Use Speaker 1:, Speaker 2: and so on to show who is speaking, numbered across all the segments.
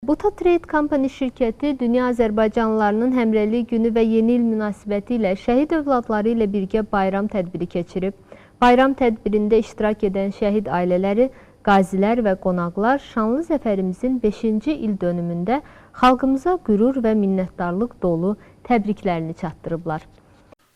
Speaker 1: Buta Trade Company şirkəti dünya azərbaycanlılarının həmrəylik günü və yeni il münasibəti ilə şəhid övladları ilə birgə bayram tədbiri keçirib. Bayram tədbirində iştirak edən şəhid ailələri, qazilər və qonaqlar şanlı zəfərimizin 5-ci il dönümündə xalqımıza qürur və minnətdarlıq dolu təbriklərini çatdırıblar.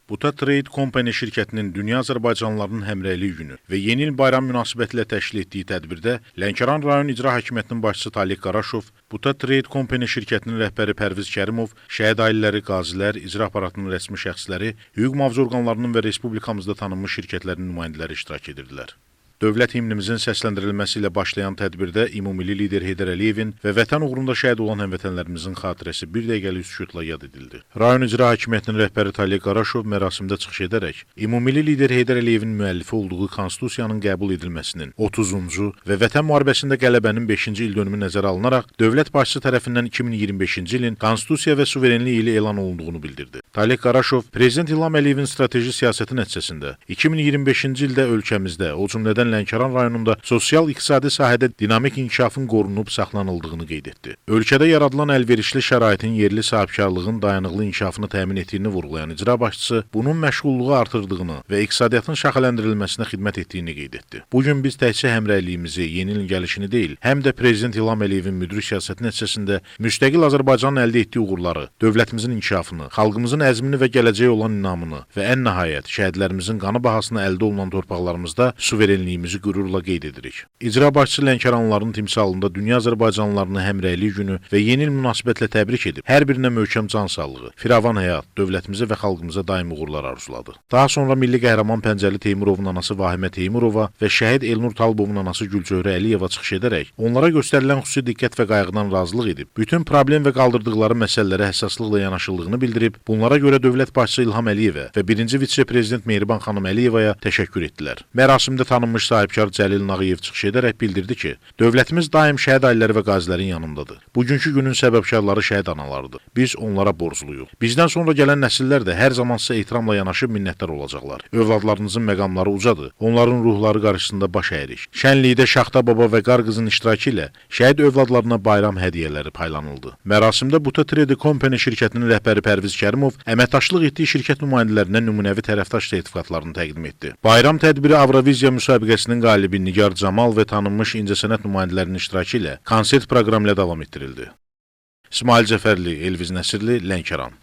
Speaker 2: Buta Trade Company şirkətinin dünya azərbaycanlılarının həmrəylik günü və yeni il bayram münasibəti ilə təşkil etdiyi tədbirdə Lənkəran rayon icra hakimiyyətinin başçısı Talib Qaraşov, Buta Trade Company şirkətinin rəhbəri Pərviz Kərimov, şəhid ailələri, qazilər, icra aparatının rəsmi şəxsləri, hüquq mühafizə orqanlarının və respublikamızda tanınmış şirkətlərin nümayəndələri iştirak edirdilər. Dövlət himnimizin səsləndirilməsi ilə başlayan tədbirdə ümummilli lider Heydər Əliyevin və vətən uğrunda şəhid olan həmvətənlərimizin xatirəsi bir dəqiqəlik sükutla yad edildi. Rayon icra hakimiyyətinin rəhbəri Talib Qaraşov mərasimdə çıxış edərək, ümummilli lider Heydər Əliyevin müəllifi olduğu Konstitusiyanın qəbul edilməsinin 30-cu və vətən müharibəsində qələbənin 5-ci il dönümü nəzərə alınaraq, dövlət başçısı tərəfindən 2025-ci ilin Konstitusiya və suverenlik ili elan olunduğunu bildirdi. Talib Qaraşov, Prezident İlham Əliyevin strateji siyasəti nəticəsində 2025-ci ildə ölkəmizdə, o cümlədən Lənkəran rayonunda sosial-iqtisadi sahədə dinamik inkişafın qorunub saxlanıldığını qeyd etdi. Ölkədə yaradılan əlverişli şəraitin yerli sahibkarlığın dayanıqlı inkişafını təmin etdiyini vurğulayan icra başçısı, bunun məşğulluğu artırdığını və iqtisadiyyatın şaxələndirilməsinə xidmət etdiyini qeyd etdi. Bugün biz təkcə həmrəyliyimizi, yeni ilin gəlişini deyil, həm də Prezident İlham Əliyevin müdrik siyasəti nəticəsində müstəqil Azərbaycanın əldə etdiyi uğurları, dövlətimizin inkişafını, xalqımızın əzmini və gələcəyə olan inamını və ən nəhayət şəhidlərimizin qanı bahasına əldə olunan torpaqlarımızda suverenliyi qürurla qeyd edirik. İcra başçısı Lənkəranlıların timsalında dünya azərbaycanlılarını həmrəylik günü və yeni il münasibətilə təbrik edib, hər birinə möhkəm can sağlığı, firavan həyat, dövlətimizə və xalqımıza daim uğurlar arzuladı. Daha sonra milli qəhrəman Pəncəli Teymurovun anası Vahimə Teymurova və şəhid Elnur Talibovun anası Gülçöhrə Əliyeva çıxış edərək, onlara göstərilən xüsusi diqqət və qayğıdan razılıq edib, bütün problem və qaldırdıqları məsələlərə həssaslıqla yanaşıldığını bildirib, bunlara görə dövlət başçısı İlham Əliyevə və birinci vitse-prezident Mehriban xanım Əliyevaya təşəkkür etdilər. Mərasimdə tanınmış sahibkar Cəlil Nağıyev çıxış edərək bildirdi ki, dövlətimiz daim şəhid ailələri və qazilərin yanındadır. Bugünkü günün səbəbkarları şəhid analarıdır. Biz onlara borcluyuq. Bizdən sonra gələn nəsillər də hər zaman sizə ehtiramla yanaşıb minnətdar olacaqlar. Övladlarınızın məqamları ucadır. Onların ruhları qarşısında baş əyirik. Şənlikdə Şaxta baba və qar qızın iştirakı ilə şəhid övladlarına bayram hədiyyələri paylanıldı. Mərasimdə Buta Trade Company şirkətinin rəhbəri Pərviz Kərimov əməkdaşlıq etdiyi şirkət nümayəndələrinə nümunəvi tərəfdaş sertifikatlarını təqdim etdi. Bayram tədbiri Avroviziya müsabiqəsinin qalibi Nigar Camal və tanınmış incəsənət nümayəndələrinin iştirakı ilə konsert proqramı ilə davam etdirildi. İsmail Cəfərli, Elviz Nəsirli, Lənkəran.